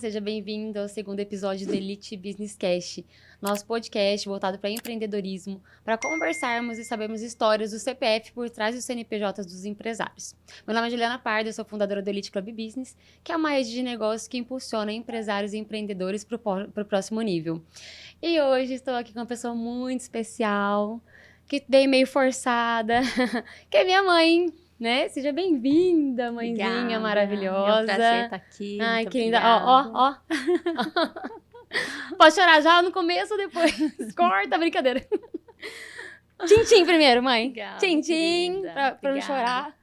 seja bem-vindo ao segundo episódio do Elite Business Cast, nosso podcast voltado para empreendedorismo, para conversarmos e sabermos histórias do CPF por trás dos CNPJs dos empresários. Meu nome é Juliana Pardo, eu sou fundadora do Elite Club Business, que é uma rede de negócios que impulsiona empresários e empreendedores para o próximo nível. E hoje estou aqui com uma pessoa muito especial, que veio meio forçada, que é minha mãe. Né? Seja bem-vinda, mãezinha. Obrigada. Maravilhosa. É um prazer estar aqui. Ai, muito que linda. obrigada. Ó. Pode chorar já no começo ou depois? Corta, brincadeira. Tchim-tchim primeiro, mãe. Tchim-tchim, pra não chorar.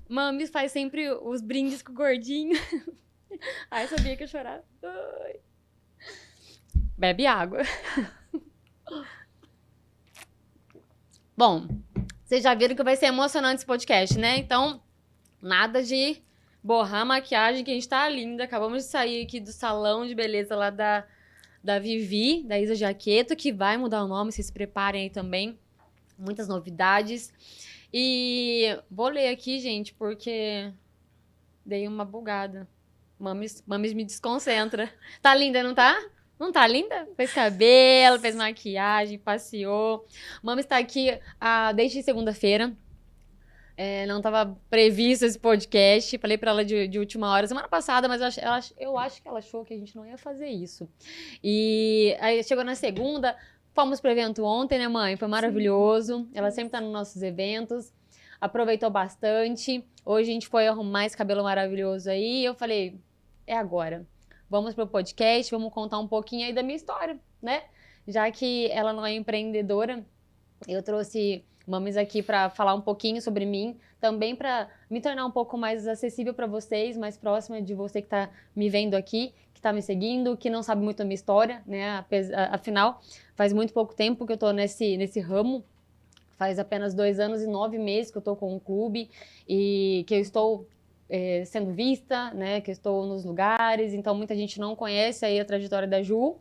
Mamis faz sempre os brindes com o gordinho. Ai, sabia que ia chorar. Ai. Bebe água. Bom, vocês já viram que vai ser emocionante esse podcast, né? Então, nada de borrar a maquiagem, que a gente tá linda. Acabamos de sair aqui do salão de beleza lá da Vivi, da Isa Jaqueto, que vai mudar o nome, vocês se preparem aí também. Muitas novidades. E vou ler aqui, gente, porque dei uma bugada. Mamis me desconcentra. Tá linda, não tá? Não tá linda? Fez cabelo, fez maquiagem, passeou. Mami está aqui desde segunda-feira. Não estava previsto esse podcast. Falei para ela de última hora, semana passada, mas eu acho que ela achou que a gente não ia fazer isso. E aí chegou na segunda, fomos pro evento ontem, né, mãe? Foi maravilhoso. Sim. Ela sempre tá nos nossos eventos. Aproveitou bastante. Hoje a gente foi arrumar esse cabelo maravilhoso aí. Eu falei, é agora. Vamos pro podcast, vamos contar um pouquinho aí da minha história, né? Já que ela não é empreendedora, eu trouxe Mamis aqui para falar um pouquinho sobre mim, também para me tornar um pouco mais acessível para vocês, mais próxima de você que tá me vendo aqui, que tá me seguindo, que não sabe muito a minha história, né? Afinal, faz muito pouco tempo que eu tô nesse ramo, faz apenas 2 anos e 9 meses que eu tô com um clube e que eu estou sendo vista, né, que eu estou nos lugares, então muita gente não conhece aí a trajetória da Ju.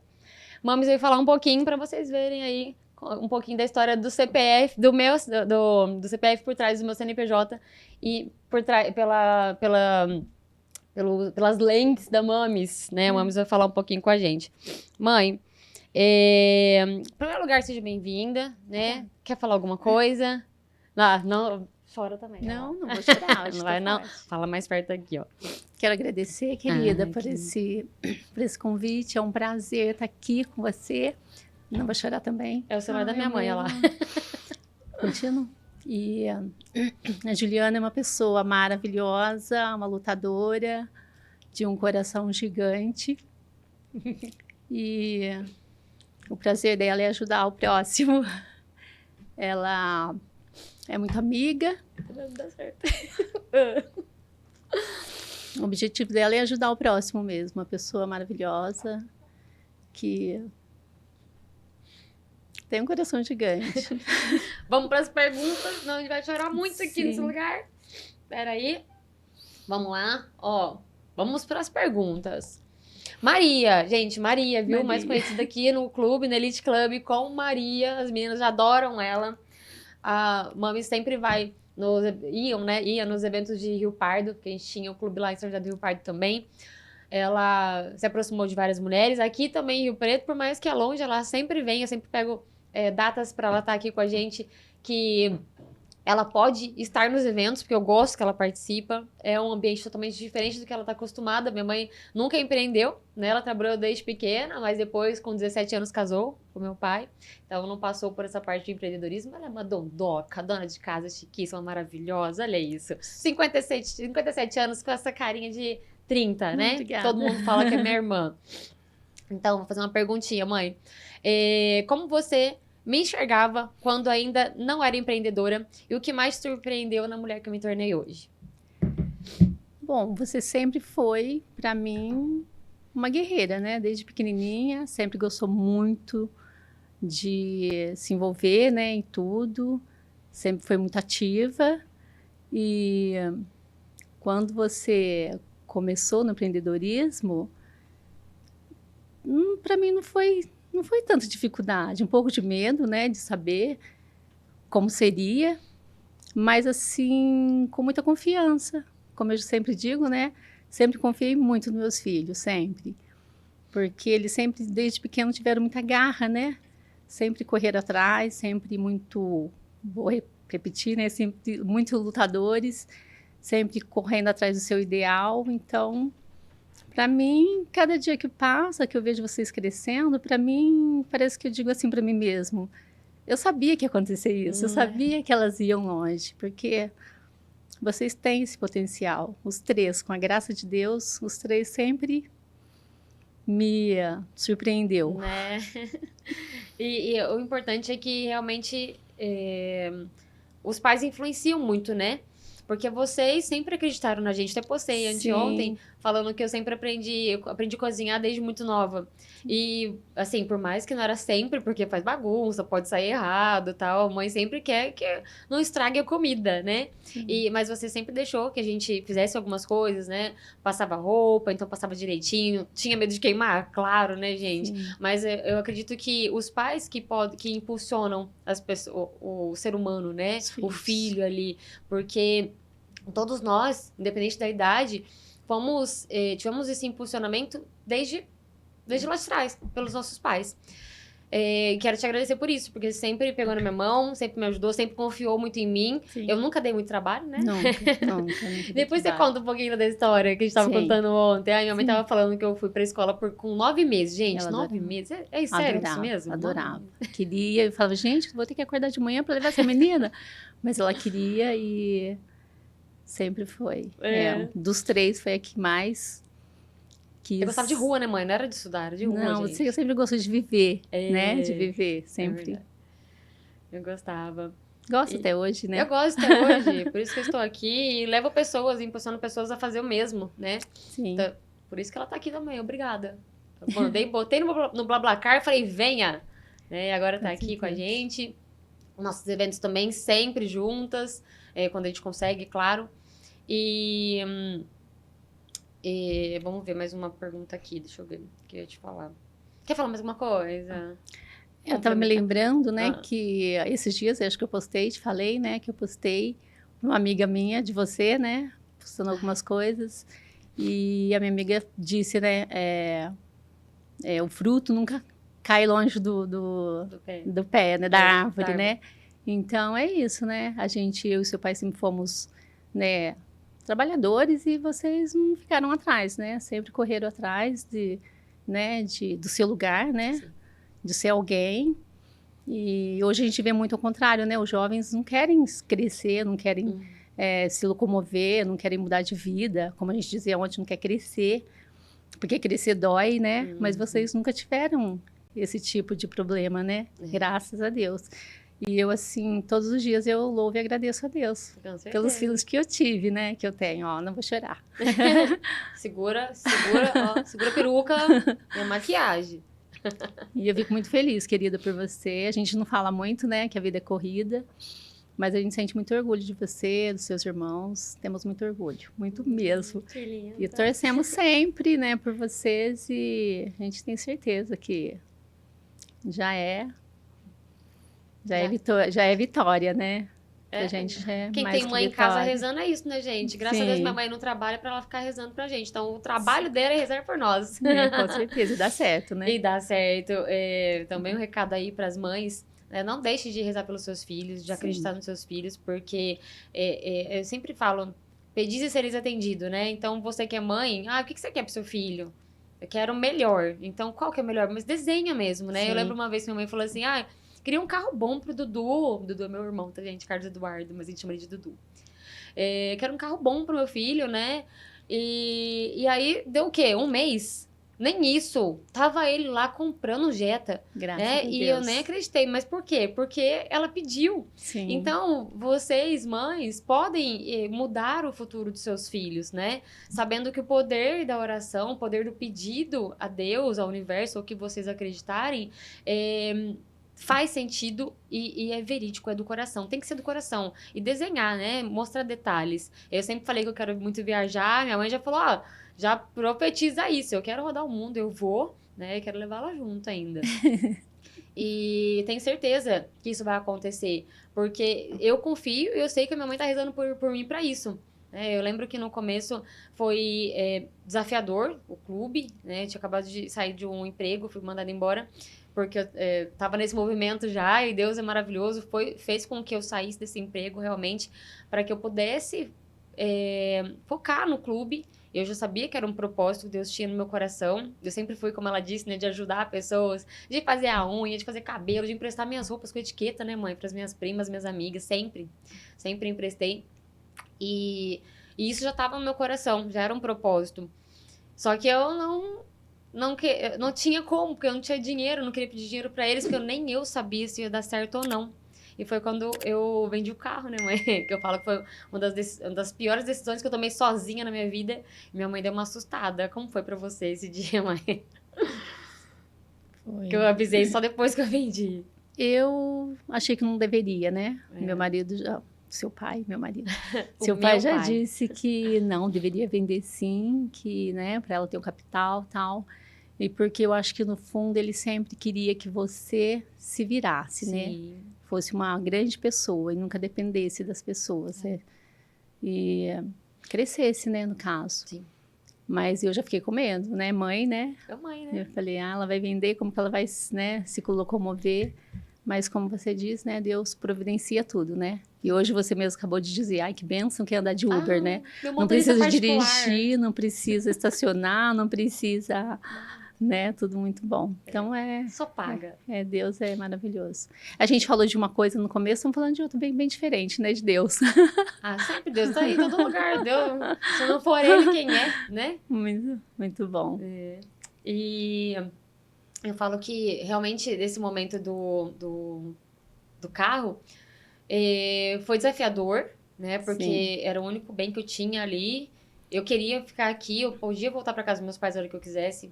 Mamis veio falar um pouquinho para vocês verem aí um pouquinho da história do CPF, do CPF por trás do meu CNPJ e pelas lentes da Mamis, né? A Mamis vai falar um pouquinho com a gente. Mãe, em primeiro lugar, seja bem-vinda, né? Quer falar alguma coisa? Não. Chora também. Não vou chorar. Não vai, não. Fala mais perto aqui, ó. Quero agradecer, querida, por esse convite. É um prazer estar aqui com você. Não vou chorar também. É o celular da minha mãe, olha lá. Continuo. E a Juliana é uma pessoa maravilhosa, uma lutadora, de um coração gigante. E o prazer dela é ajudar o próximo. Ela é muito amiga. Não dá certo. O objetivo dela é ajudar o próximo mesmo. Uma pessoa maravilhosa que tem um coração gigante. Vamos para as perguntas, senão a gente vai chorar muito aqui Sim. nesse lugar. Espera aí. Vamos lá. Ó, vamos para as perguntas. Maria, gente, Maria, viu? Maria. Mais conhecida aqui no clube, no Elite Club, com Maria. As meninas adoram ela. A Mami sempre ia nos eventos de Rio Pardo, porque a gente tinha o clube lá em São José do Rio Pardo também. Ela se aproximou de várias mulheres. Aqui também em Rio Preto, por mais que é longe, ela sempre vem. Eu sempre pego datas para ela estar aqui com a gente, que ela pode estar nos eventos, porque eu gosto que ela participa. É um ambiente totalmente diferente do que ela está acostumada. Minha mãe nunca empreendeu, né? Ela trabalhou desde pequena, mas depois, com 17 anos, casou com meu pai. Então, não passou por essa parte de empreendedorismo. Ela é uma dondoca, dona de casa, chiquíssima, maravilhosa. Olha isso. 57 anos com essa carinha de 30, né? Obrigada. Todo mundo fala que é minha irmã. Então, vou fazer uma perguntinha, mãe. Como você me enxergava quando ainda não era empreendedora e o que mais te surpreendeu na mulher que eu me tornei hoje? Bom, você sempre foi, para mim, uma guerreira, né? Desde pequenininha, sempre gostou muito de se envolver, né, em tudo. Sempre foi muito ativa. E quando você começou no empreendedorismo, para mim não foi tanta dificuldade, um pouco de medo, né, de saber como seria, mas assim, com muita confiança. Como eu sempre digo, né, sempre confiei muito nos meus filhos, sempre. Porque eles sempre, desde pequeno, tiveram muita garra, né? Sempre correram atrás, sempre muito, vou repetir, né? Sempre muito lutadores, sempre correndo atrás do seu ideal. Então, para mim, cada dia que passa, que eu vejo vocês crescendo, para mim, parece que eu digo assim para mim mesmo. Eu sabia que ia acontecer isso, eu sabia que elas iam longe, porque vocês têm esse potencial. Os três, com a graça de Deus, os três sempre me surpreendeu. Né? E o importante é que realmente os pais influenciam muito, né? Porque vocês sempre acreditaram na gente. Até postei anteontem falando que eu sempre aprendi a cozinhar desde muito nova. E, assim, por mais que não era sempre, porque faz bagunça, pode sair errado e tal, a mãe sempre quer que não estrague a comida, né? Mas você sempre deixou que a gente fizesse algumas coisas, né? Passava roupa, então passava direitinho. Tinha medo de queimar? Claro, né, gente? Mas eu acredito que os pais que impulsionam as pessoas, o ser humano, né? O filho ali, porque todos nós, independente da idade, tivemos esse impulsionamento desde lá de trás, pelos nossos pais. Quero te agradecer por isso, porque sempre pegou na minha mão, sempre me ajudou, sempre confiou muito em mim. Eu nunca dei muito trabalho, né? Nunca Depois você conta um pouquinho da história que a gente tava contando ontem. A minha mãe tava falando que eu fui pra escola com 9 meses. Gente, Ela 9 meses? É sério isso mesmo? Adorava. Queria, eu falava, gente, vou ter que acordar de manhã para levar essa menina. Mas ela queria e sempre foi. Dos três, foi a que mais quis. Eu gostava de rua, né, mãe? Não era de estudar, era de rua, Não, gente. eu sempre gostei de viver, né? De viver, sempre. Eu gostava. Gosto até hoje, né? Eu gosto até hoje. Por isso que eu estou aqui e levo pessoas, impulsiono pessoas a fazer o mesmo, né? Sim. Então, por isso que ela tá aqui também. Obrigada. Botei no BlaBlaCar e falei, venha. Agora tá aqui com a gente. Nossos eventos também, sempre juntas. Quando a gente consegue, claro. E vamos ver mais uma pergunta aqui. Deixa eu ver o que eu ia te falar. Quer falar mais alguma coisa? Eu estava me lembrando, né, que esses dias, acho que eu postei, te falei, né, que eu postei uma amiga minha de você, né, postando algumas coisas, e a minha amiga disse, né, o fruto nunca cai longe do pé, né, da árvore, né, então é isso, né, eu e seu pai sempre fomos, né, trabalhadores e vocês não ficaram atrás, né, sempre correram atrás do seu lugar, né, sim, de ser alguém. E hoje a gente vê muito ao contrário, né? Os jovens não querem crescer, não querem se locomover, não querem mudar de vida. Como a gente dizia ontem, não quer crescer, porque crescer dói, né? Mas vocês nunca tiveram esse tipo de problema, né? Graças a Deus. E eu, assim, todos os dias eu louvo e agradeço a Deus pelos filhos que eu tive, né? Que eu tenho, ó, não vou chorar. Segura a peruca e a maquiagem. E eu fico muito feliz, querida, por você. A gente não fala muito, né, que a vida é corrida, mas a gente sente muito orgulho de você, dos seus irmãos. Temos muito orgulho, muito mesmo. Que lindo. E torcemos sempre, né, por vocês e a gente tem certeza que já é vitória, né? A gente Quem mais tem mãe em casa rezando é isso, né, gente? Graças a Deus minha mãe não trabalha pra ela ficar rezando pra gente. Então, o trabalho dela é rezar por nós. Com certeza, e dá certo, né? E dá certo. Também um recado aí pras mães. Não deixe de rezar pelos seus filhos, de acreditar nos seus filhos, porque eu sempre falo, pedis e sereis atendido, né? Então, você que é mãe, o que você quer pro seu filho? Eu quero o melhor. Então, qual que é o melhor? Mas desenha mesmo, né? Sim. Eu lembro uma vez que minha mãe falou assim, queria um carro bom pro Dudu. Dudu é meu irmão, tá, gente? Carlos Eduardo, mas a gente chama ele de Dudu. Quero um carro bom pro meu filho, né? E aí, deu o quê? Um mês? Nem isso. Tava ele lá comprando Jetta. Graças a Deus. E eu nem acreditei. Mas por quê? Porque ela pediu. Sim. Então, vocês, mães, podem mudar o futuro dos seus filhos, né? Sabendo que o poder da oração, o poder do pedido a Deus, ao universo, ou que vocês acreditarem, faz sentido e é verídico, é do coração. Tem que ser do coração. E desenhar, né? Mostrar detalhes. Eu sempre falei que eu quero muito viajar. Minha mãe já falou, já profetiza isso. Eu quero rodar o mundo, eu vou, né? Eu quero levar ela junto ainda. E tenho certeza que isso vai acontecer. Porque eu confio e eu sei que a minha mãe tá rezando por mim pra isso. Eu lembro que no começo foi desafiador o clube, né? Eu tinha acabado de sair de um emprego, fui mandada embora, porque eu tava nesse movimento já, e Deus é maravilhoso, fez com que eu saísse desse emprego realmente, para que eu pudesse focar no clube. Eu já sabia que era um propósito que Deus tinha no meu coração. Eu sempre fui, como ela disse, né, de ajudar pessoas, de fazer a unha, de fazer cabelo, de emprestar minhas roupas com etiqueta, né, mãe, para as minhas primas, minhas amigas, sempre. Sempre emprestei. E isso já estava no meu coração, já era um propósito. Só que eu não tinha como, porque eu não tinha dinheiro, não queria pedir dinheiro para eles, porque nem eu sabia se ia dar certo ou não. E foi quando eu vendi o carro, né, mãe? Que eu falo que foi uma das piores decisões que eu tomei sozinha na minha vida. Minha mãe deu uma assustada. Como foi pra você esse dia, mãe? Foi. Que eu avisei só depois que eu vendi. Eu achei que não deveria, né? Meu marido seu pai, meu marido. Seu pai já disse que não, deveria vender sim, que, né, para ela ter o capital, tal. E porque eu acho que no fundo ele sempre queria que você se virasse, né? Fosse uma grande pessoa e nunca dependesse das pessoas, e crescesse, né, no caso. Sim. Mas eu já fiquei com medo, né? Mãe, né? É mãe, né? Eu falei, ela vai vender, como que ela vai, né, se locomover? Mas como você diz, né, Deus providencia tudo, né? E hoje você mesmo acabou de dizer, ai, que bênção que é andar de Uber, né? Não precisa dirigir, não precisa estacionar, não precisa, né? Tudo muito bom. Então só paga. Deus é maravilhoso. A gente falou de uma coisa no começo, estamos falando de outra bem diferente, né? De Deus. Sempre Deus tá aí em todo lugar. Deus, se não for ele, quem é, né? Muito, muito bom. E eu falo que realmente nesse momento do carro foi desafiador, né? Porque era o único bem que eu tinha ali. Eu queria ficar aqui, eu podia voltar para casa dos meus pais a hora que eu quisesse.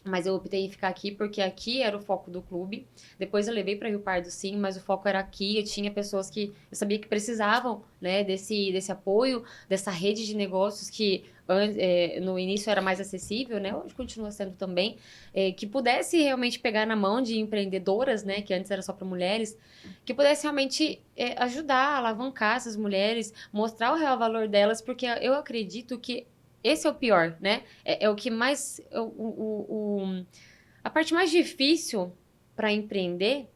Mas eu optei em ficar aqui porque aqui era o foco do clube. Depois eu levei para Rio Pardo, sim, mas o foco era aqui. Eu tinha pessoas que eu sabia que precisavam, né, desse apoio, dessa rede de negócios que no início era mais acessível, né? Hoje continua sendo também. Que pudesse realmente pegar na mão de empreendedoras, né? Que antes era só para mulheres. Que pudesse realmente ajudar, alavancar essas mulheres, mostrar o real valor delas, porque eu acredito que esse é o pior, né? É o que mais... a parte mais difícil para empreender,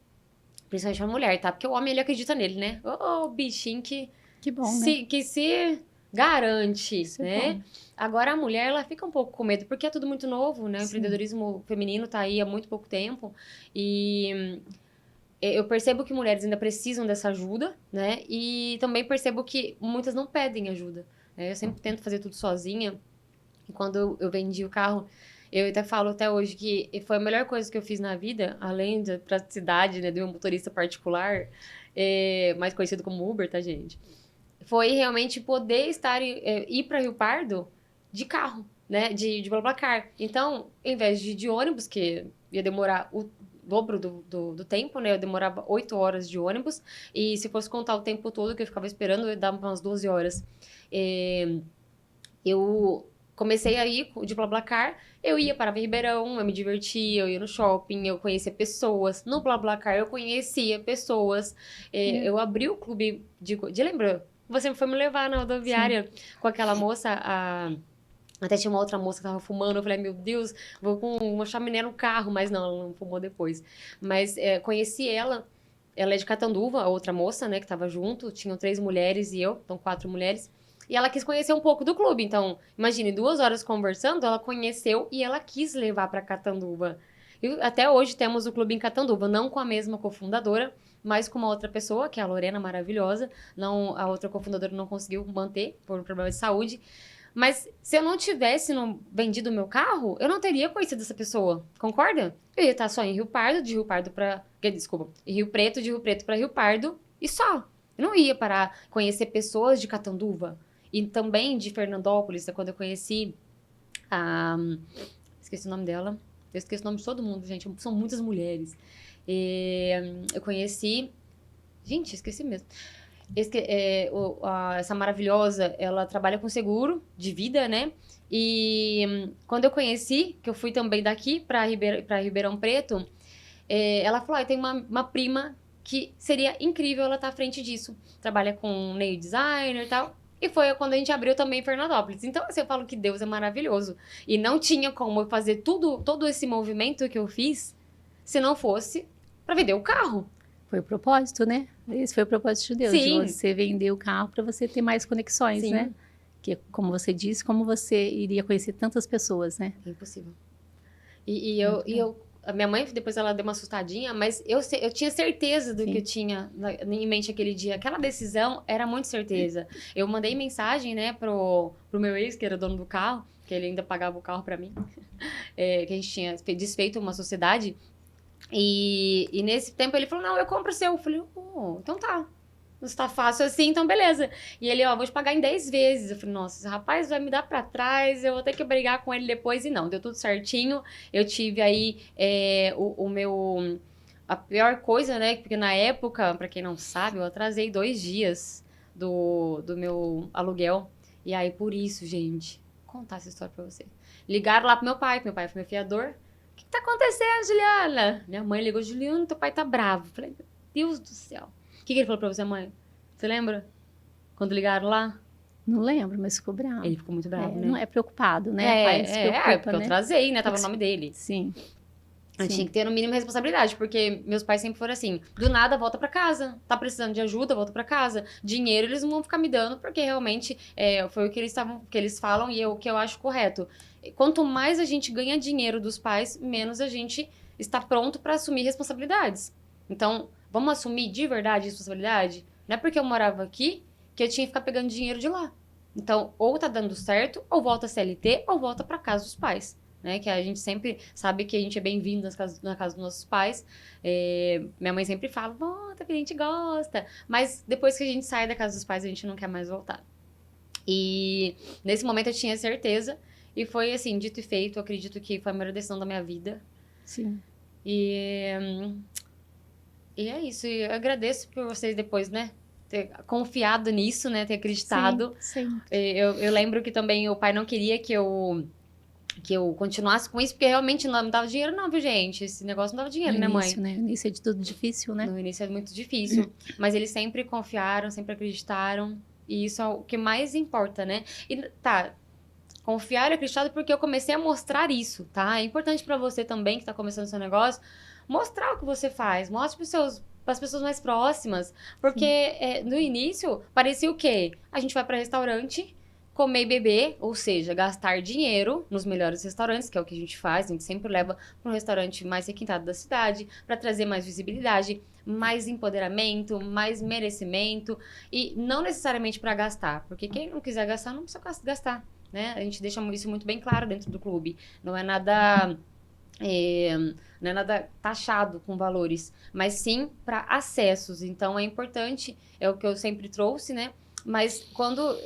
principalmente a mulher, tá? Porque o homem, ele acredita nele, né? O bichinho que bom, que se garante, isso né? Agora, a mulher, ela fica um pouco com medo, porque é tudo muito novo, né? O empreendedorismo feminino tá aí há muito pouco tempo. E eu percebo que mulheres ainda precisam dessa ajuda, né? E também percebo que muitas não pedem ajuda. Eu sempre tento fazer tudo sozinha. E quando eu vendi o carro, eu até falo até hoje que foi a melhor coisa que eu fiz na vida, além da praticidade, né, de um motorista particular, mais conhecido como Uber, tá, gente? Foi realmente poder ir para Rio Pardo de carro, né, de BlaBlaCar. Então, em vez de ônibus, que ia demorar o dobro do tempo, né? Eu demorava 8 horas de ônibus. E se fosse contar o tempo todo que eu ficava esperando, eu dava umas 12 horas. Eu comecei a ir de BlaBlaCar, eu ia para Ribeirão, eu me divertia, eu ia no shopping, eu conhecia pessoas. No BlaBlaCar eu conhecia pessoas. Eu abri o clube lembra? Você foi me levar na rodoviária com aquela moça, até tinha uma outra moça que tava fumando, eu falei, meu Deus, vou com uma chaminé no carro, mas não, ela não fumou depois. Mas conheci ela é de Catanduva, a outra moça, né, que tava junto, tinham 3 mulheres e eu, então 4 mulheres. E ela quis conhecer um pouco do clube. Então, imagine, 2 horas conversando, ela conheceu e ela quis levar para Catanduva. E até hoje temos o clube em Catanduva, não com a mesma cofundadora, mas com uma outra pessoa, que é a Lorena, maravilhosa. Não, a outra cofundadora não conseguiu manter por um problema de saúde. Mas se eu não tivesse vendido o meu carro, eu não teria conhecido essa pessoa. Concorda? Eu ia estar só em Rio Pardo, de Rio Pardo para... Desculpa, em Rio Preto, de Rio Preto para Rio Pardo e só. Eu não ia para conhecer pessoas de Catanduva. E também de Fernandópolis, quando eu conheci a... Esqueci o nome dela. Eu esqueço o nome de todo mundo, gente. São muitas mulheres. Eu conheci... Gente, esqueci mesmo. Essa maravilhosa, ela trabalha com seguro de vida, né? E quando eu conheci, que eu fui também daqui para Ribeirão Preto, ela falou, tem uma prima que seria incrível ela estar à frente disso. Trabalha com nail designer e tal. E foi quando a gente abriu também Fernandópolis. Então, assim, eu falo que Deus é maravilhoso. E não tinha como eu fazer todo esse movimento que eu fiz se não fosse para vender o carro. Foi o propósito, né? Esse foi o propósito de Deus, Sim. de você vender o carro para você ter mais conexões, Sim. né? Que, como você disse, como você iria conhecer tantas pessoas, né? É impossível. A minha mãe, depois ela deu uma assustadinha, mas eu tinha certeza do que eu tinha em mente aquele dia. Aquela decisão era muito certeza. Eu mandei mensagem, né, pro meu ex, que era dono do carro, que ele ainda pagava o carro pra mim, que a gente tinha desfeito uma sociedade. E nesse tempo ele falou, não, eu compro o seu. Eu falei, então tá. Não está fácil assim, então beleza. E ele, vou te pagar em 10 vezes. Eu falei, nossa, esse rapaz vai me dar pra trás, eu vou ter que brigar com ele depois. E não, deu tudo certinho. Eu tive aí a pior coisa, né? Porque na época, pra quem não sabe, eu atrasei 2 dias do meu aluguel. E aí, por isso, gente, vou contar essa história pra você. Ligaram lá pro meu pai foi meu fiador. O que tá acontecendo, Juliana? Minha mãe ligou, Juliana, teu pai tá bravo. Eu falei, meu Deus do céu. O que ele falou pra você, mãe? Você lembra? Quando ligaram lá? Não lembro, mas ficou bravo. Ele ficou muito bravo, né? Não é preocupado, né? Pai se preocupa, porque né? eu atrasei, né? Tava no nome dele. Sim. Eu tinha que ter no mínimo responsabilidade, porque meus pais sempre foram assim, do nada volta pra casa, tá precisando de ajuda, volta pra casa. Dinheiro eles não vão ficar me dando, porque realmente foi o que eles falam e o que eu acho correto. Quanto mais a gente ganha dinheiro dos pais, menos a gente está pronto pra assumir responsabilidades. Então, vamos assumir de verdade a responsabilidade? Não é porque eu morava aqui que eu tinha que ficar pegando dinheiro de lá. Então, ou tá dando certo, ou volta a CLT, ou volta pra casa dos pais. Né, que a gente sempre sabe que a gente é bem-vindo na casa dos nossos pais. Minha mãe sempre fala, volta, que a gente gosta. Mas depois que a gente sai da casa dos pais, a gente não quer mais voltar. E nesse momento eu tinha certeza. E foi assim, dito e feito. Eu acredito que foi a melhor decisão da minha vida. Sim. E é isso. E eu agradeço por vocês depois, né? Ter confiado nisso, né? Ter acreditado. Sim. Eu lembro que também o pai não queria que eu continuasse com isso, porque realmente não me dava dinheiro não, viu, gente? Esse negócio não dava dinheiro, né, mãe? No início é de tudo difícil, né? No início é muito difícil. Mas eles sempre confiaram, sempre acreditaram. E isso é o que mais importa, né? E tá, confiar e acreditar porque eu comecei a mostrar isso, tá? É importante pra você também, que tá começando seu negócio, mostrar o que você faz. Mostre pras pessoas mais próximas. Porque no início, parecia o quê? A gente vai pra restaurante, comer e beber, ou seja, gastar dinheiro nos melhores restaurantes, que é o que a gente faz. A gente sempre leva para um restaurante mais requintado da cidade, para trazer mais visibilidade, mais empoderamento, mais merecimento. E não necessariamente para gastar, porque quem não quiser gastar, não precisa gastar. Né? A gente deixa isso muito bem claro dentro do clube. Não é nada taxado com valores, mas sim para acessos. Então, é importante, é o que eu sempre trouxe, né? Mas quando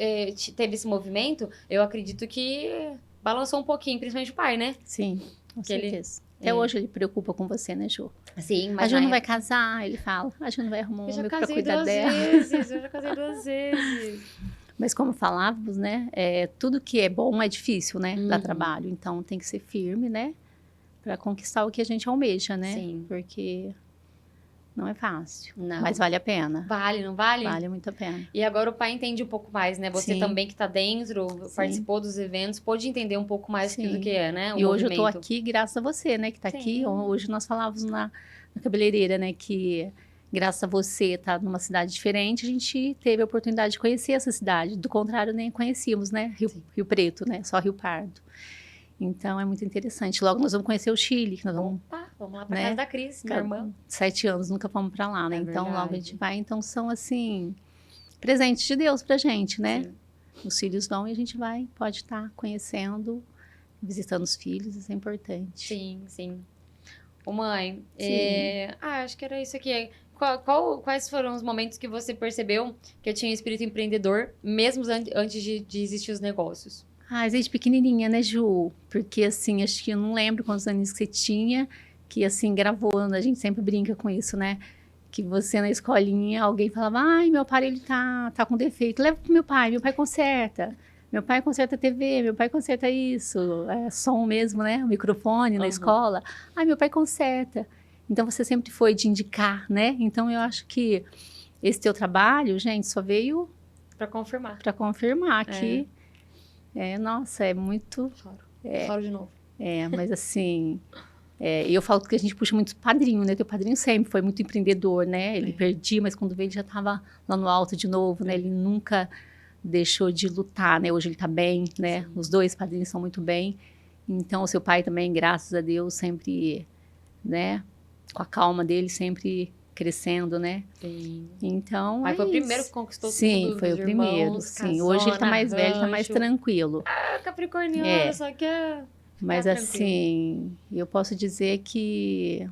teve esse movimento, eu acredito que balançou um pouquinho, principalmente o pai, né? Sim, com certeza. Até hoje ele preocupa com você, né, Ju? Sim, mas a Ju não vai casar, ele fala. A Ju não vai arrumar um homem pra cuidar dela. Eu já casei 2 vezes. Mas como falávamos, né? Tudo que é bom é difícil, né? Dá trabalho. Então tem que ser firme, né? Pra conquistar o que a gente almeja, né? Sim. Porque não é fácil. Não. Mas vale a pena. Vale, não vale? Vale muito a pena. E agora o pai entende um pouco mais, né? Você também que tá dentro, participou dos eventos, pôde entender um pouco mais do que é, né? E hoje eu tô aqui graças a você, né? Que tá aqui. Hoje nós falávamos na cabeleireira, né? Que graças a você estar numa cidade diferente, a gente teve a oportunidade de conhecer essa cidade. Do contrário, nem conhecíamos, né? Rio Preto, né? Só Rio Pardo. Então, é muito interessante. Logo, nós vamos conhecer o Chile. Que nós vamos lá pra casa da Cris, minha irmã. 7 anos, nunca fomos pra lá, né? Então, logo a gente vai. Então, são, assim, presentes de Deus pra gente, né? Sim. Os filhos vão e a gente vai, pode estar conhecendo, visitando os filhos, isso é importante. Sim, sim. Ô, mãe, acho que era isso aqui. Quais foram os momentos que você percebeu que eu tinha um espírito empreendedor, mesmo antes de existir os negócios? Desde pequenininha, né, Ju? Porque, assim, acho que eu não lembro quantos anos que você tinha, que, assim, gravando, a gente sempre brinca com isso, né? Que você, na escolinha, alguém falava, meu aparelho tá com defeito, leva pro meu pai conserta. Meu pai conserta a TV, meu pai conserta isso, som mesmo, né? O microfone na escola. Meu pai conserta. Então, você sempre foi de indicar, né? Então, eu acho que esse teu trabalho, gente, só veio Pra confirmar. Para confirmar que, nossa, é muito... Choro. Choro de novo. Mas assim... E eu falo que a gente puxa muito padrinho, né? Teu padrinho sempre foi muito empreendedor, né? Ele perdia, mas quando veio ele já estava lá no alto de novo, né? Ele nunca deixou de lutar, né? Hoje ele está bem, né? Sim. Os dois padrinhos estão muito bem. Então, o seu pai também, graças a Deus, sempre, né? Com a calma dele, sempre crescendo, né? Sim. Então, Aí foi o primeiro que conquistou tudo. Sim, foi o primeiro. Sim, hoje ele está mais velho, está mais tranquilo. Capricorniano, só que Mas assim, eu posso dizer que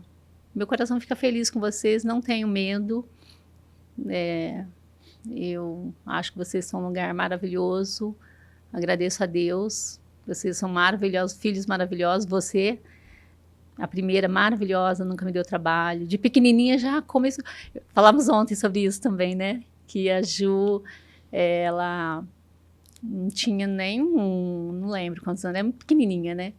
meu coração fica feliz com vocês, não tenho medo. Eu acho que vocês são um lugar maravilhoso. Agradeço a Deus. Vocês são maravilhosos, filhos maravilhosos. Você, a primeira maravilhosa, nunca me deu trabalho. De pequenininha já começou. Falamos ontem sobre isso também, né? Que a Ju, ela não tinha nem não lembro quantos anos, era pequenininha, né?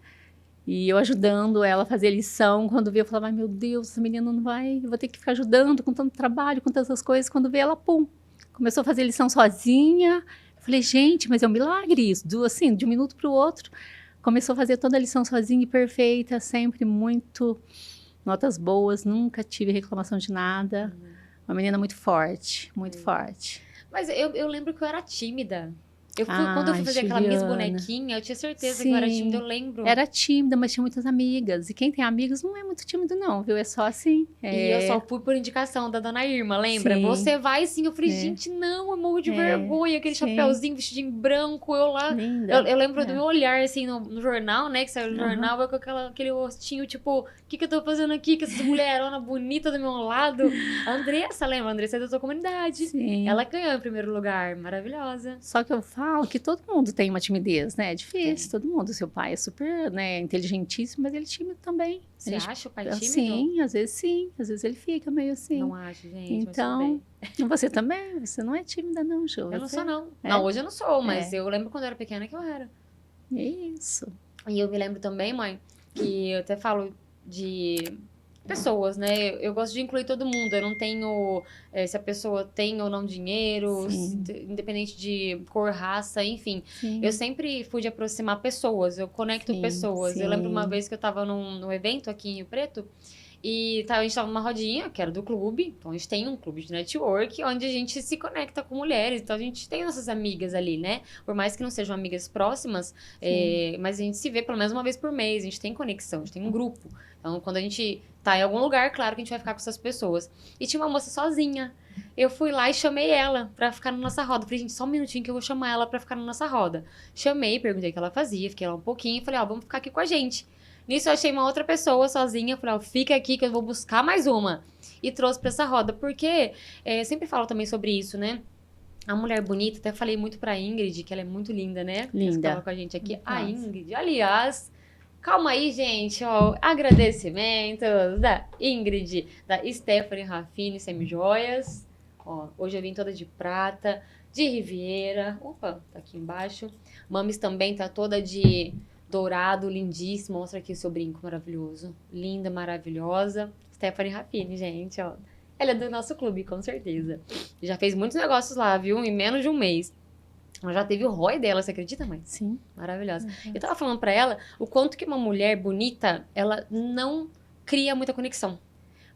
E eu ajudando ela a fazer lição, quando vê eu falava, ai meu Deus, essa menina não vai, eu vou ter que ficar ajudando com tanto trabalho, com tantas coisas, quando vê ela, pum, começou a fazer lição sozinha. Eu falei, gente, mas é um milagre isso, assim, de um minuto para o outro, começou a fazer toda a lição sozinha e perfeita, sempre muito, notas boas, nunca tive reclamação de nada, uma menina muito forte, muito forte. Mas eu lembro que eu era tímida. Quando eu fui fazer aquela Miss Bonequinha, eu tinha certeza que eu era tímida, eu lembro. Era tímida, mas tinha muitas amigas. E quem tem amigos não é muito tímido, não, viu? É só assim. E eu só fui por indicação da dona Irma, lembra? Sim. Você vai sim. Eu falei, gente, não, eu morro de vergonha. Aquele chapéuzinho, vestidinho branco, eu lá. Linda. Eu lembro do meu olhar, assim, no jornal, né? Que saiu no jornal, eu com aquele rostinho, tipo, o que eu tô fazendo aqui com essas mulheronas bonitas do meu lado? A Andressa, lembra? A Andressa é da sua comunidade. Sim. Ela ganhou em primeiro lugar, maravilhosa. Só que eu falo que todo mundo tem uma timidez, né? É difícil, todo mundo. Seu pai é super, né, inteligentíssimo, mas ele é tímido também. Você acha o pai tímido? Sim, às vezes ele fica meio assim. Não acho, gente. Então, você também, você não é tímida não, Ju. Eu não sou, não. Não, hoje eu não sou, mas eu lembro quando eu era pequena que eu era. Isso. E eu me lembro também, mãe, que eu até falo de pessoas, né? Eu gosto de incluir todo mundo. Eu não tenho se a pessoa tem ou não dinheiro, independente de cor, raça, enfim. Sim. Eu sempre fui de aproximar pessoas, eu conecto pessoas. Eu lembro uma vez que eu tava num evento aqui em Rio Preto, e a gente tava numa rodinha, que era do clube. Então, a gente tem um clube de network, onde a gente se conecta com mulheres. Então, a gente tem nossas amigas ali, né? Por mais que não sejam amigas próximas, mas a gente se vê pelo menos uma vez por mês. A gente tem conexão, a gente tem um grupo. Então, quando a gente tá em algum lugar, claro que a gente vai ficar com essas pessoas. E tinha uma moça sozinha. Eu fui lá e chamei ela pra ficar na nossa roda. Falei, gente, só um minutinho que eu vou chamar ela pra ficar na nossa roda. Chamei, perguntei o que ela fazia, fiquei lá um pouquinho e falei, vamos ficar aqui com a gente. Nisso eu achei uma outra pessoa sozinha, falei, fica aqui que eu vou buscar mais uma. E trouxe pra essa roda, porque eu sempre falo também sobre isso, né? A mulher bonita, até falei muito pra Ingrid, que ela é muito linda, né? Linda. Que estava com a gente aqui. A Ingrid, aliás, calma aí, gente, ó, agradecimentos da Ingrid, da Stephanie Raffini Semijoias. Ó, hoje eu vim toda de prata, de Riviera. Opa, tá aqui embaixo. Mames também tá toda de dourado, lindíssimo. Mostra aqui o seu brinco maravilhoso. Linda, maravilhosa. Stephanie Raffini, gente, ó. Ela é do nosso clube, com certeza. Já fez muitos negócios lá, viu? Em menos de um mês. Ela já teve o ROI dela, você acredita, mãe? Sim. Maravilhosa. Eu tava falando pra ela o quanto que uma mulher bonita, ela não cria muita conexão.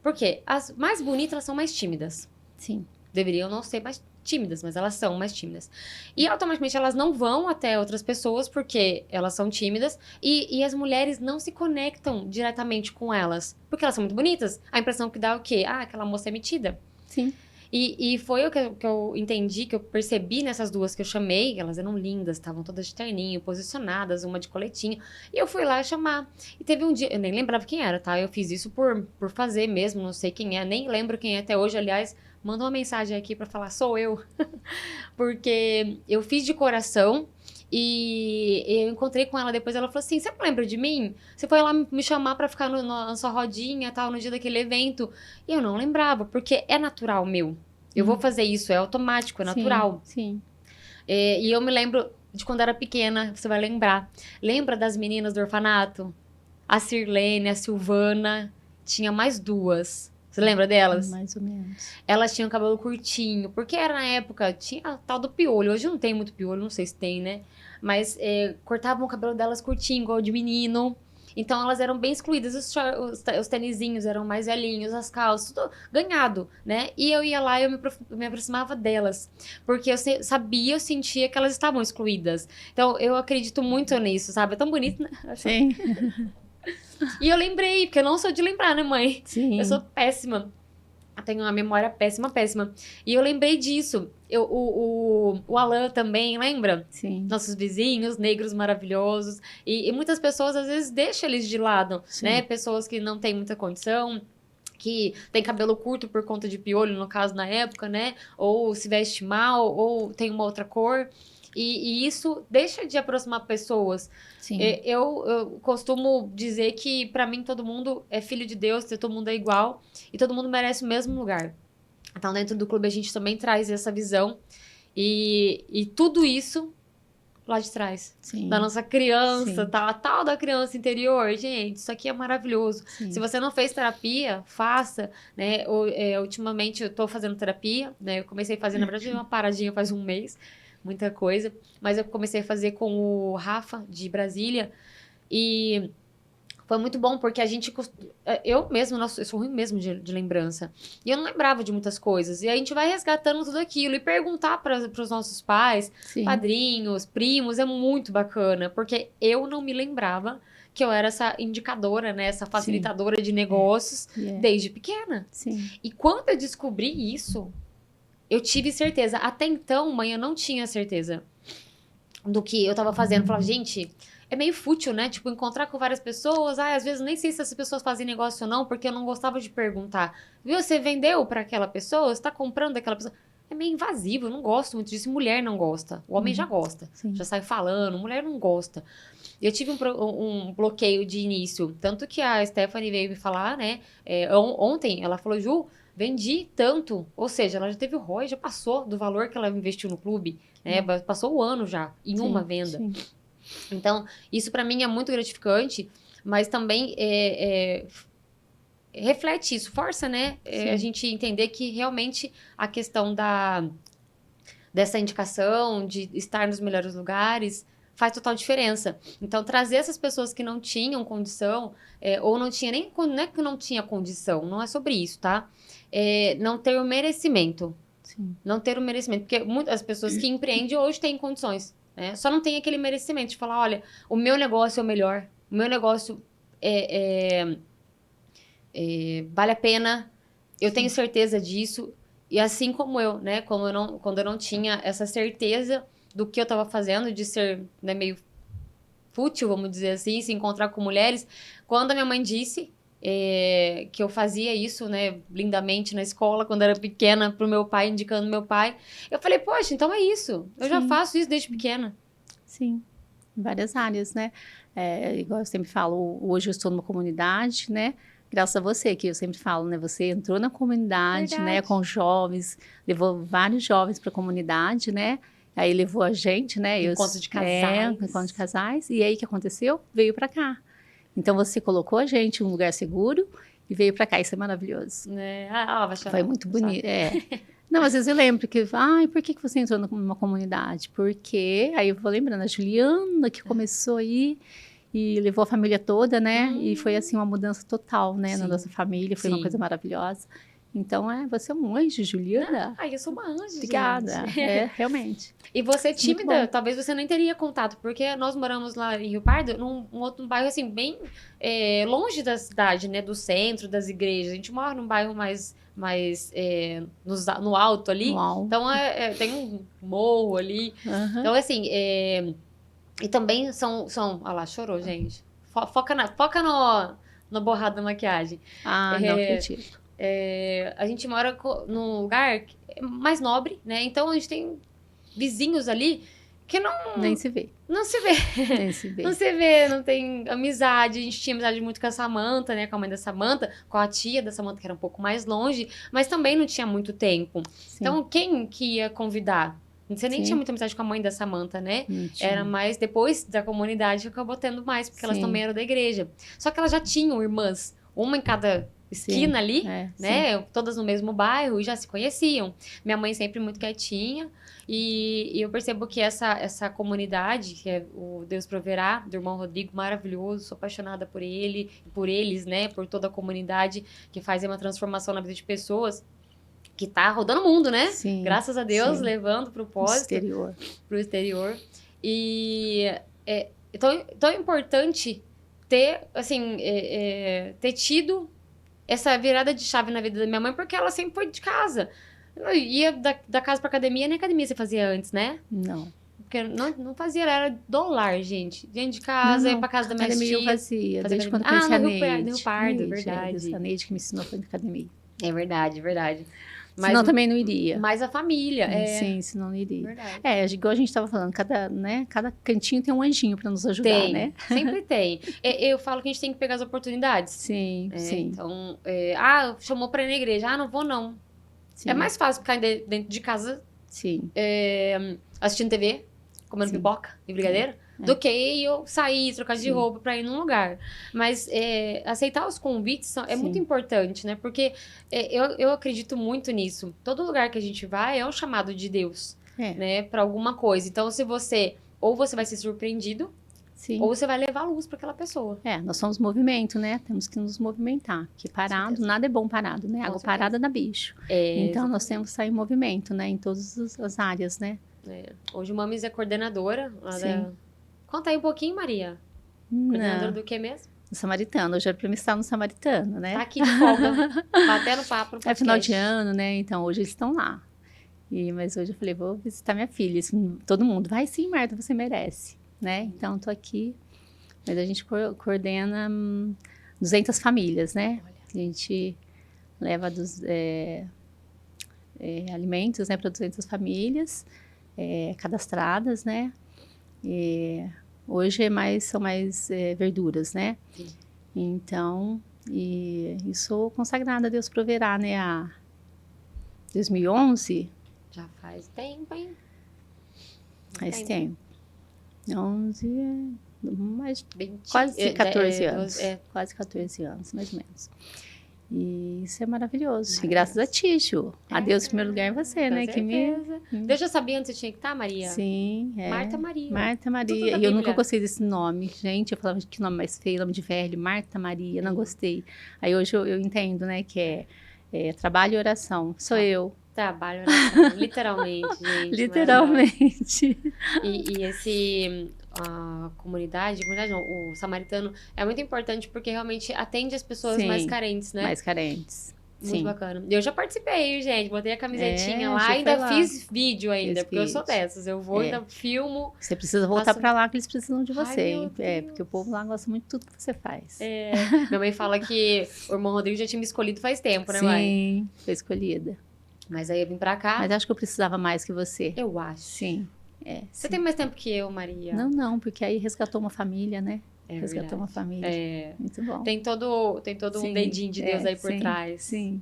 Por quê? As mais bonitas, elas são mais tímidas. Sim. Deveriam não ser mais tímidas, mas elas são mais tímidas. E automaticamente elas não vão até outras pessoas porque elas são tímidas e as mulheres não se conectam diretamente com elas. Porque elas são muito bonitas. A impressão que dá é o quê? Aquela moça é metida. Sim. E foi o que eu entendi, que eu percebi nessas duas que eu chamei. Elas eram lindas, estavam todas de terninho, posicionadas, uma de coletinho. E eu fui lá chamar. E teve um dia, eu nem lembrava quem era, tá? Eu fiz isso por fazer mesmo, não sei quem é, nem lembro quem é até hoje, aliás. Mandou uma mensagem aqui pra falar, sou eu. Porque eu fiz de coração e eu encontrei com ela depois. Ela falou assim, você não lembra de mim? Você foi lá me chamar pra ficar na sua rodinha, tal, no dia daquele evento. E eu não lembrava, porque é natural meu. Eu vou fazer isso, é automático, é natural. Sim. E eu me lembro de quando era pequena, você vai lembrar. Lembra das meninas do orfanato? A Sirlene, a Silvana, tinha mais duas. Você lembra delas? Mais ou menos. Elas tinham cabelo curtinho, porque era na época, tinha a tal do piolho. Hoje não tem muito piolho, não sei se tem, né? Mas cortavam o cabelo delas curtinho, igual de menino. Então elas eram bem excluídas. Os tênisinhos eram mais velhinhos, as calças, tudo ganhado, né? E eu ia lá e eu me aproximava delas. Porque eu sabia, eu sentia que elas estavam excluídas. Então eu acredito muito nisso, sabe? É tão bonito, né? Sim. E eu lembrei, porque eu não sou de lembrar, né, mãe? Sim. Eu sou péssima. Eu tenho uma memória péssima, péssima. E eu lembrei disso. O Alan também, lembra? Sim. Nossos vizinhos, negros maravilhosos. E muitas pessoas, às vezes, deixam eles de lado, Sim. né? Pessoas que não têm muita condição, que tem cabelo curto por conta de piolho, no caso, na época, né? Ou se veste mal, ou tem uma outra cor. E isso deixa de aproximar pessoas. Sim. Eu costumo dizer que, pra mim, todo mundo é filho de Deus, todo mundo é igual e todo mundo merece o mesmo lugar. Então, dentro do clube, a gente também traz essa visão e tudo isso lá de trás. Sim. Da nossa criança, Sim. tá? A tal da criança interior. Gente, isso aqui é maravilhoso. Sim. Se você não fez terapia, faça, né? Ultimamente, eu tô fazendo terapia, né? Eu comecei a fazer, na verdade, uma paradinha faz um mês. Muita coisa. Mas eu comecei a fazer com o Rafa, de Brasília. E foi muito bom, porque a gente... Eu mesmo, nossa, eu sou ruim mesmo de lembrança. E eu não lembrava de muitas coisas. E a gente vai resgatando tudo aquilo. E perguntar para os nossos pais, Sim. padrinhos, primos, é muito bacana. Porque eu não me lembrava que eu era essa indicadora, né? Essa facilitadora de negócios desde pequena. Sim. E quando eu descobri isso... Eu tive certeza. Até então, mãe, eu não tinha certeza do que eu tava fazendo. Falava, gente, é meio fútil, né? Tipo, encontrar com várias pessoas. Às vezes nem sei se essas pessoas fazem negócio ou não, porque eu não gostava de perguntar. Viu, você vendeu pra aquela pessoa? Você tá comprando daquela pessoa? É meio invasivo, eu não gosto muito disso. Mulher não gosta. O homem já gosta. Sim. Já sai falando, mulher não gosta. Eu tive um bloqueio de início. Tanto que a Stephanie veio me falar, né? Ontem, ela falou, Ju, vendi tanto. Ou seja, ela já teve o ROI, já passou do valor que ela investiu no clube. Né? Passou o ano já, em uma venda. Sim. Então, isso pra mim é muito gratificante, mas também reflete isso, força, né? A gente entender que realmente a questão dessa indicação, de estar nos melhores lugares, faz total diferença. Então, trazer essas pessoas que não tinham condição, ou não tinha nem... Não é que não tinha condição, não é sobre isso, tá? Não ter o merecimento. Sim. Não ter o merecimento. Porque muitas pessoas que empreendem hoje têm condições, né? Só não tem aquele merecimento de falar, olha, o meu negócio é o melhor, o meu negócio vale a pena, eu tenho certeza disso. E assim como eu, né? Quando eu não tinha essa certeza do que eu estava fazendo, de ser, né, meio fútil, vamos dizer assim, se encontrar com mulheres. Quando a minha mãe disse que eu fazia isso, né, lindamente na escola, quando era pequena, pro meu pai, indicando meu pai, eu falei, poxa, então é isso. Eu já faço isso desde pequena. Sim, em várias áreas, né? Igual eu sempre falo, hoje eu estou numa comunidade, né? Graças a você, que eu sempre falo, né? Você entrou na comunidade, né? Com jovens, levou vários jovens para a comunidade, né? Aí levou a gente, né? Encontro de casais. Encontro de casais. E aí, o que aconteceu? Veio para cá. Então, você colocou a gente em um lugar seguro e veio para cá. Isso é maravilhoso. Vai chorar. Foi muito bonito, Não, às vezes eu lembro que, por que você entrou numa comunidade? Porque, aí eu vou lembrando, a Juliana que começou aí e levou a família toda, né? E foi, assim, uma mudança total, né? Na nossa família, foi uma coisa maravilhosa. Então, você é um anjo, Juliana. Eu sou uma anjo, Obrigada, gente. Realmente. E você tímida, talvez você nem teria contato, porque nós moramos lá em Rio Pardo, num outro bairro, assim, bem longe da cidade, né? Do centro, das igrejas. A gente mora num bairro mais no alto ali. Uau. Então, tem um morro ali. Então, assim, e também são... Olha lá, chorou, gente. Foca no borrado da maquiagem. Não acredito. A gente mora num lugar mais nobre, né? Então, a gente tem vizinhos ali que não... Nem se vê. Não se vê. Nem se vê. Não se vê, não tem amizade. A gente tinha amizade muito com a Samantha, né? Com a mãe da Samantha, com a tia da Samantha, que era um pouco mais longe, mas também não tinha muito tempo. Sim. Então, quem que ia convidar? Você nem tinha muita amizade com a mãe da Samantha, né? Era mais depois da comunidade que acabou tendo mais, porque elas também eram da igreja. Só que elas já tinham irmãs, uma em cada esquina ali, sim. né? Todas no mesmo bairro e já se conheciam. Minha mãe sempre muito quietinha. E eu percebo que essa comunidade, que é o Deus Proverá, do irmão Rodrigo, maravilhoso, sou apaixonada por ele, por eles, né? Por toda a comunidade que faz uma transformação na vida de pessoas, que tá rodando o mundo, né? Sim, Graças a Deus, sim. levando o propósito Exterior. pro exterior. E é tão importante ter, assim, ter tido essa virada de chave na vida da minha mãe, porque ela sempre foi de casa. Ela ia da casa pra academia, nem academia você fazia antes, né? Não. Porque não fazia, ela era do lar, gente. Dentro de casa, ia pra casa da minha academia eu tia. fazia, desde quando eu academia. conheci a No Neide. Rio Pardo, Neide, verdade. A Neide que me ensinou a academia. É verdade, verdade. Senão também não iria. Mas a família, Sim, senão não iria. Verdade. Igual a gente estava falando, cada cantinho tem um anjinho para nos ajudar, Tem, né? sempre tem. Eu falo que a gente tem que pegar as oportunidades. Sim, sim. Então, chamou pra ir na igreja. Não vou não. Sim. É mais fácil ficar dentro de casa, sim. Assistindo TV, comendo pipoca e brigadeiro, do que eu sair, trocar de roupa pra ir num lugar. Mas aceitar os convites é muito importante, né? Porque eu acredito muito nisso. Todo lugar que a gente vai é um chamado de Deus, né? Pra alguma coisa. Então, ou você vai ser surpreendido, sim. ou você vai levar luz pra aquela pessoa. Nós somos movimento, né? Temos que nos movimentar. Que parado, nada é bom parado, né? Água parada dá bicho. Então, nós temos que sair em movimento, né? Em todas as áreas, né? Hoje o Mamis é coordenadora lá da... Conta aí um pouquinho, Maria. Coordenadora do que mesmo? No Samaritano. Hoje era pra mim estar no Samaritano, né? Tá aqui de folga, batendo papo no podcast. É final de ano, né? Então, hoje eles estão lá. Mas hoje eu falei, vou visitar minha filha. Todo mundo, vai sim, Marta, você merece, né? Então, tô aqui. Mas a gente coordena 200 famílias, né? A gente leva alimentos, né, para 200 famílias cadastradas, né? Hoje são mais verduras, né? Sim. Então, e sou consagrada a Deus Proverá, né? A 2011. Já faz tempo, hein? Faz tempo. 11, quase 14 anos. Quase 14 anos, mais ou menos. E isso é maravilhoso. E graças a ti, Ju. A Deus em primeiro lugar é você, né? Deus já sabia onde você tinha que estar, Maria? Sim, Marta Maria. Marta Maria. E eu nunca gostei desse nome. Gente, eu falava que nome mais feio, nome de velho. Marta Maria, não gostei. Aí hoje eu entendo, né? Que é trabalho e oração. Sou eu. Trabalho e oração. Literalmente, gente. Literalmente. E a comunidade não, o samaritano é muito importante porque realmente atende as pessoas mais carentes, né? Mais carentes. Muito bacana. Eu já participei, gente. Botei a camisetinha lá, ainda fiz vídeo ainda, porque eu sou dessas. Eu vou, ainda filmo. Você precisa voltar pra lá que eles precisam de você. Porque o povo lá gosta muito de tudo que você faz. Minha mãe fala que o irmão Rodrigo já tinha me escolhido faz tempo, né, mãe? Sim, foi escolhida. Mas aí eu vim pra cá. Mas acho que eu precisava mais que você. Eu acho. Sim. Você tem mais tempo que eu, Maria? Não, porque aí resgatou uma família, né? Resgatou verdade. uma família. Muito bom. Tem todo um dedinho de Deus aí por trás. Sim.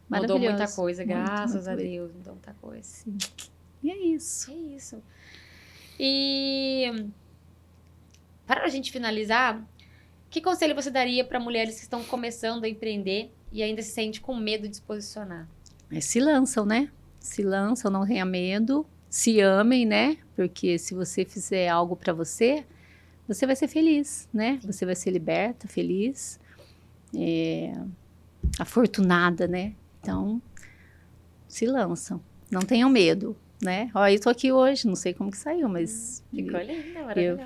Mudou muita coisa, graças a Deus. Mudou muita coisa. Sim. E é isso. E para a gente finalizar, que conselho você daria para mulheres que estão começando a empreender e ainda se sente com medo de se posicionar? Mas se lançam, né? Se lançam, não tenha medo. Se amem, né? Porque se você fizer algo para você, você vai ser feliz, né? Sim. Você vai ser liberta, feliz, afortunada, né? Então, se lançam. Não tenham medo, né? Ó, eu tô aqui hoje, não sei como que saiu, mas... Ficou linda, maravilhosa.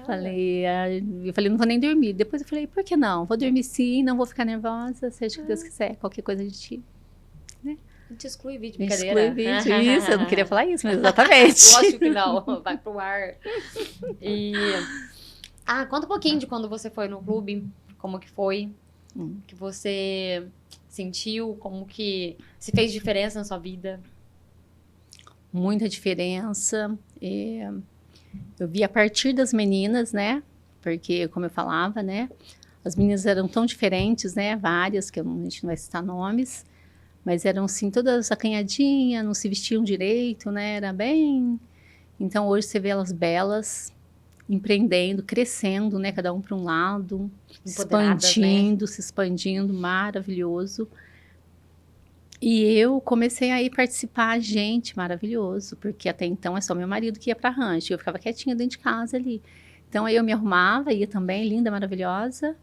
Eu falei, não vou nem dormir. Depois eu falei, por que não? Vou dormir sim, não vou ficar nervosa, seja o que Deus quiser, qualquer coisa de ti, né? A gente exclui vídeo, brincadeira. Exclui vídeo, isso. Eu não queria falar isso, mas exatamente. Lógico que não, vai pro ar. Conta um pouquinho de quando você foi no clube, como que foi, que você sentiu, como que se fez diferença na sua vida. Muita diferença. Eu vi a partir das meninas, né? Porque, como eu falava, né? As meninas eram tão diferentes, né? Várias, que a gente não vai citar nomes. Mas eram, assim, todas acanhadinhas, não se vestiam direito, né? Era bem... Então, hoje você vê elas belas, empreendendo, crescendo, né? Cada um para um lado, expandindo, né? Se expandindo, maravilhoso. E eu comecei a ir participar, gente, maravilhoso, porque até então é só meu marido que ia para rancho, eu ficava quietinha dentro de casa ali. Então aí eu me arrumava, ia também, linda, maravilhosa.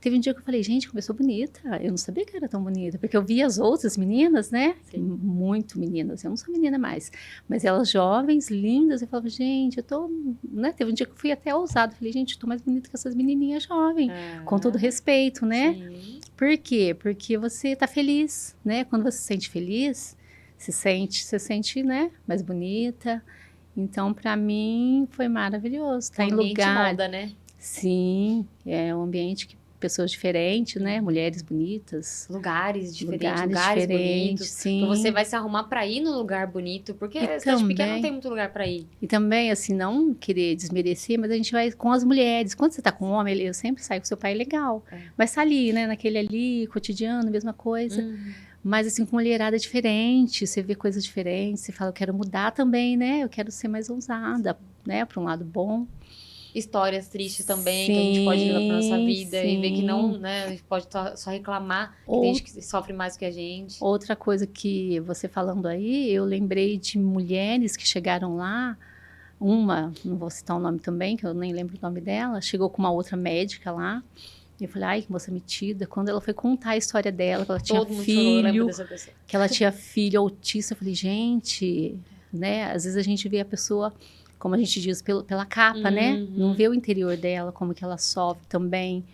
Teve um dia que eu falei, gente, como eu sou bonita. Eu não sabia que era tão bonita, porque eu via as outras meninas, né? Sim. Muito meninas, eu não sou menina mais. Mas elas jovens, lindas, eu falava, gente, eu tô... Né? Teve um dia que eu fui até ousada, falei, gente, eu tô mais bonita que essas menininhas jovens, com todo respeito, né? Sim. Por quê? Porque você tá feliz, né? Quando você se sente feliz, você sente, né, mais bonita. Então, para mim, foi maravilhoso. Tá O em ambiente lugar. molda, né? Sim, é um ambiente que pessoas diferentes, né? Mulheres bonitas, Lugares diferentes, lugares lugares diferentes, bonitos. sim. Então você vai se arrumar pra ir num lugar bonito, porque E cidade pequena não também, tem muito lugar pra ir. e também, assim, não querer desmerecer, mas a gente vai com as mulheres. Quando você tá com um homem, eu sempre saio com seu pai, legal. Mas tá ali, né? Naquele ali, cotidiano, mesma coisa. Mas, assim, com mulherada diferente, você vê coisas diferentes, você fala, eu quero mudar também, né? Eu quero ser mais ousada, né? Para um lado bom. Histórias tristes também, que a gente pode levar pra nossa vida e ver que não, sim. né? A gente pode só reclamar, que tem Ou gente que sofre mais que a gente. outra coisa que você falando aí, eu lembrei de mulheres que chegaram lá. Uma, não vou citar o nome também, que eu nem lembro o nome dela, chegou com uma outra médica lá. E eu falei, ai, que moça metida. Quando ela foi contar a história dela, que ela tinha Todo mundo chorou, eu lembro filho, dessa pessoa. que ela tinha filho autista, eu falei, gente, né? Às vezes a gente vê a pessoa, como a gente diz, pela capa, né? Não vê o interior dela, como que ela sofre também.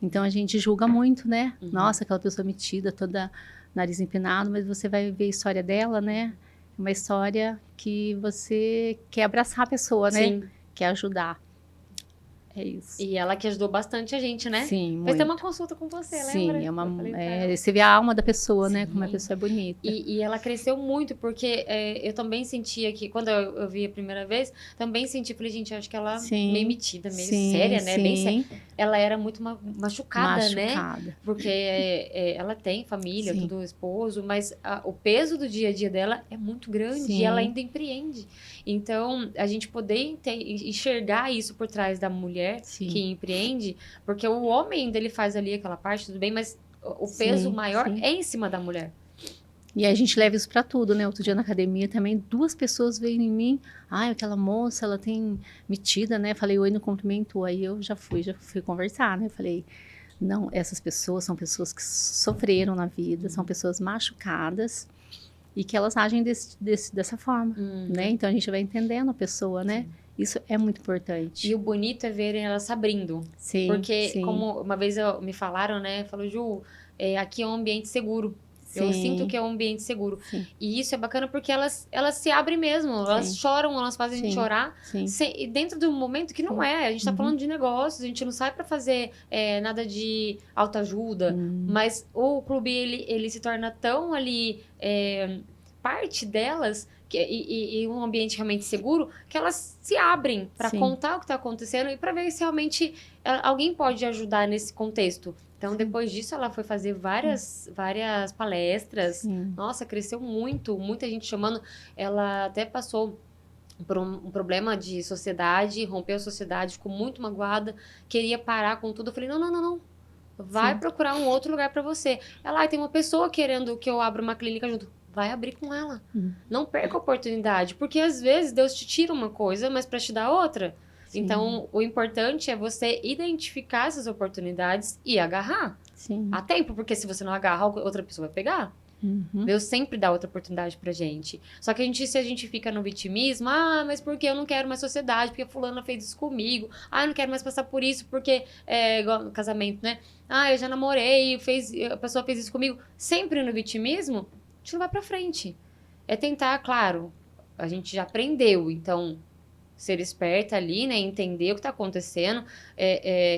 Então a gente julga muito, né? Nossa, aquela pessoa metida, toda nariz empinado, mas você vai ver a história dela, né? Uma história que você quer abraçar a pessoa, né? Sim. Quer ajudar. É isso. E ela que ajudou bastante a gente, né? Sim, Fez muito. até uma consulta com você, lembra? Sim, Eu falei pra ela. você vê a alma da pessoa, né? Sim. Como a pessoa é bonita. E ela cresceu muito, porque eu também sentia que, quando eu vi a primeira vez, também senti, falei, gente, acho que ela meio metida, meio séria, né? Bem séria. Ela era muito machucada, né? Porque ela tem família, tudo esposo, mas o peso do dia a dia dela é muito grande e ela ainda empreende. Então, a gente poder enxergar isso por trás da mulher que empreende, porque o homem dele faz ali aquela parte, tudo bem, mas o peso maior é em cima da mulher. E a gente leva isso pra tudo, né? Outro dia na academia também, 2 pessoas veio em mim. Ai, aquela moça, ela tem metida, né? Falei, oi, não cumprimentou. Aí eu já fui conversar, né? Falei, não, essas pessoas são pessoas que sofreram na vida, são pessoas machucadas e que elas agem dessa forma, né? Então a gente vai entendendo a pessoa, né? Sim. Isso é muito importante. E o bonito é verem ela se abrindo. Sim, porque, como uma vez me falaram, né? Falou, Ju, aqui é um ambiente seguro. Sim. Eu sinto que é um ambiente seguro. Sim. E isso é bacana porque elas se abrem mesmo. Elas choram, elas fazem a gente chorar. E dentro de um momento que não é. A gente tá falando de negócios, a gente não sai pra fazer nada de autoajuda. Mas o clube, ele se torna tão ali parte delas... E um ambiente realmente seguro, que elas se abrem para contar o que está acontecendo e para ver se realmente alguém pode ajudar nesse contexto. Então, depois disso, ela foi fazer várias palestras. Nossa, cresceu muito, muita gente chamando. Ela até passou por um problema de sociedade, rompeu a sociedade, ficou muito magoada, queria parar com tudo. Eu falei, não. Vai procurar um outro lugar para você. Ela, tem uma pessoa querendo que eu abra uma clínica junto. Vai abrir com ela. Não perca a oportunidade. Porque, às vezes, Deus te tira uma coisa, mas para te dar outra. Sim. Então, o importante é você identificar essas oportunidades e agarrar. Sim. A tempo, porque se você não agarrar, outra pessoa vai pegar. Deus sempre dá outra oportunidade pra gente. Só que se a gente fica no vitimismo, mas porque eu não quero mais sociedade, porque fulana fez isso comigo, eu não quero mais passar por isso, porque igual no casamento, né? Eu já namorei, a pessoa fez isso comigo. Sempre no vitimismo, a gente não vai pra frente. É tentar, claro, a gente já aprendeu, então, ser esperta ali, né? Entender o que tá acontecendo,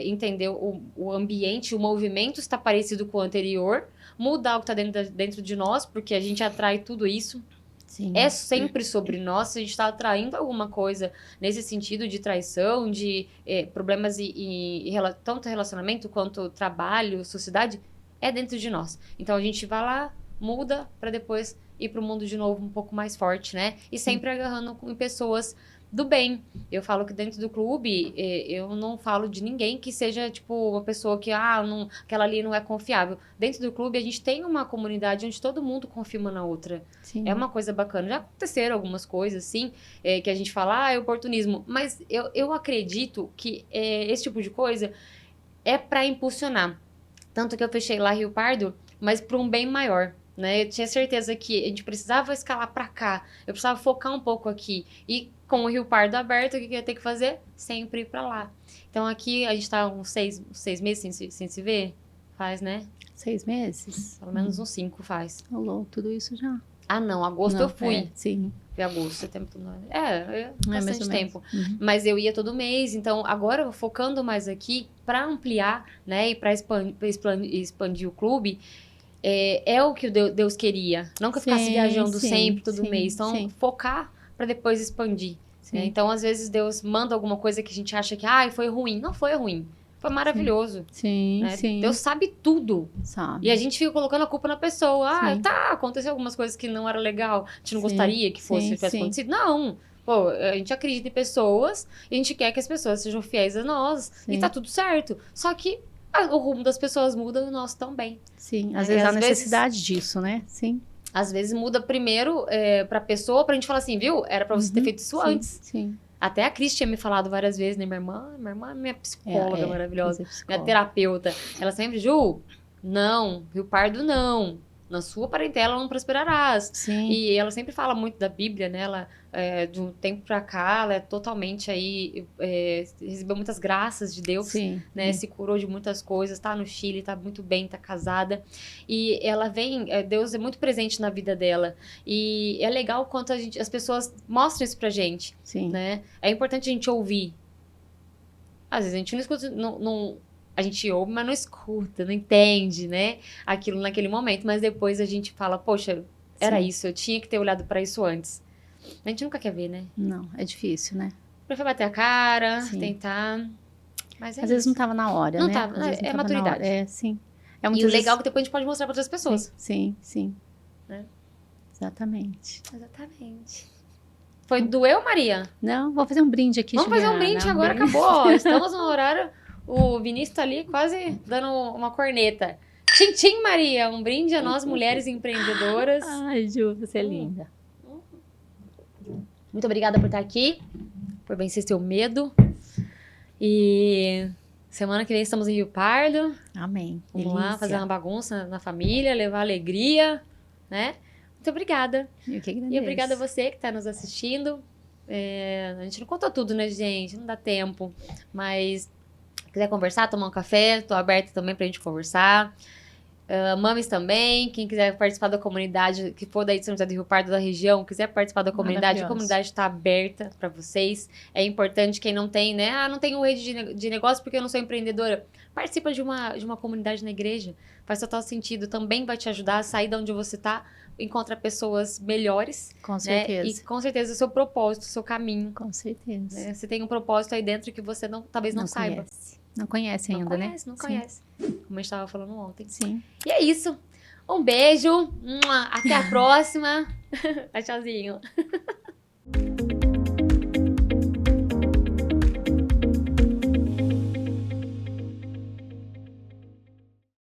entender o ambiente, o movimento está parecido com o anterior, mudar o que tá dentro de nós, porque a gente atrai tudo isso. Sim. É sempre sobre nós, se a gente está atraindo alguma coisa nesse sentido de traição, de problemas tanto relacionamento quanto trabalho, sociedade, é dentro de nós. Então, a gente vai lá, muda para depois ir para o mundo de novo um pouco mais forte, né? E sempre agarrando com pessoas do bem. Eu falo que dentro do clube, eu não falo de ninguém que seja, tipo, uma pessoa que, não, aquela ali não é confiável. Dentro do clube, a gente tem uma comunidade onde todo mundo confia uma na outra. Sim. É uma coisa bacana. Já aconteceram algumas coisas, assim, que a gente fala, é oportunismo. Mas eu acredito que esse tipo de coisa é pra impulsionar. Tanto que eu fechei lá Rio Pardo, mas para um bem maior. Né? Eu tinha certeza que a gente precisava escalar para cá, eu precisava focar um pouco aqui. E com o Rio Pardo aberto, o que eu ia ter que fazer? Sempre ir para lá. Então aqui a gente tá uns 6 meses sem se ver? Faz, né? 6 meses? Pelo menos uns 5 faz. Rolou tudo isso já. Ah, não, agosto eu fui. Sim. Foi agosto, setembro, tudo. Bastante tempo. Uhum. Mas eu ia todo mês, então agora focando mais aqui para ampliar, né, e para expandir o clube, é o que o Deus queria. Não que eu ficasse viajando sempre, todo mês. Então, focar para depois expandir. Né? Então, às vezes, Deus manda alguma coisa que a gente acha que foi ruim. Não foi ruim. Foi maravilhoso. Sim. Né? Deus sabe tudo. Sabe. E a gente fica colocando a culpa na pessoa. Aconteceu algumas coisas que não era legal. A gente não gostaria que tivesse acontecido. Não. Pô, a gente acredita em pessoas e a gente quer que as pessoas sejam fiéis a nós. E tá tudo certo. Só que o rumo das pessoas muda, o nosso também. Sim, às vezes há necessidade disso, né? Sim. Às vezes muda primeiro pra pessoa, pra gente falar assim, viu? Era pra você ter feito isso antes. Sim. Até a Cris tinha me falado várias vezes, né? Minha irmã é minha psicóloga maravilhosa, minha terapeuta. Ela sempre, Ju, não, Rio Pardo não. Na sua parentela não prosperarás. Sim. E ela sempre fala muito da Bíblia, né? Ela, de um tempo pra cá, ela é totalmente aí... recebeu muitas graças de Deus, né? Se curou de muitas coisas, tá no Chile, tá muito bem, tá casada. E ela vem... Deus é muito presente na vida dela. E é legal quanto as pessoas mostram isso pra gente. Sim. Né? É importante a gente ouvir. Às vezes a gente não escuta... A gente ouve, mas não escuta, não entende, né? Aquilo naquele momento. Mas depois a gente fala, poxa, era isso. Eu tinha que ter olhado pra isso antes. A gente nunca quer ver, né? Não, é difícil, né? Prefere bater a cara, tentar... Mas às vezes não tava na hora, não né? Tava, é maturidade. Sim. E o legal é que depois a gente pode mostrar pra outras pessoas. Sim. Né? Exatamente. Doeu, Maria? Não, vou fazer um brinde aqui, Vamos Juliana. fazer um brinde agora, acabou. Estamos no horário... O Vinícius tá ali quase dando uma corneta. Tchim, tchim, Maria. Um brinde a nós, mulheres empreendedoras. Ai, Ju, você é linda. Muito obrigada por estar aqui. Por vencer seu medo. E semana que vem estamos em Rio Pardo. Amém. Vamos lá fazer uma bagunça na família, levar alegria, né? Muito obrigada. Eu que agradeço. E obrigada a você que está nos assistindo. A gente não contou tudo, né, gente? Não dá tempo. Mas... quiser conversar, tomar um café, tô aberta também pra gente conversar. Mames também, quem quiser participar da comunidade, que for daí de São José do Rio Pardo, da região, quiser participar da comunidade, a comunidade tá aberta pra vocês. É importante, quem não tem, né? Não tenho rede de negócio porque eu não sou empreendedora. Participa de uma comunidade na igreja. Faz total sentido. Também vai te ajudar a sair de onde você tá, encontrar pessoas melhores. Com certeza. Né? E com certeza o seu propósito, o seu caminho. Com certeza. Né? Você tem um propósito aí dentro que você talvez não saiba. Não conhece ainda, né? Não conhece. Como a gente estava falando ontem. Sim. E é isso. Um beijo. Até a próxima. Tchauzinho.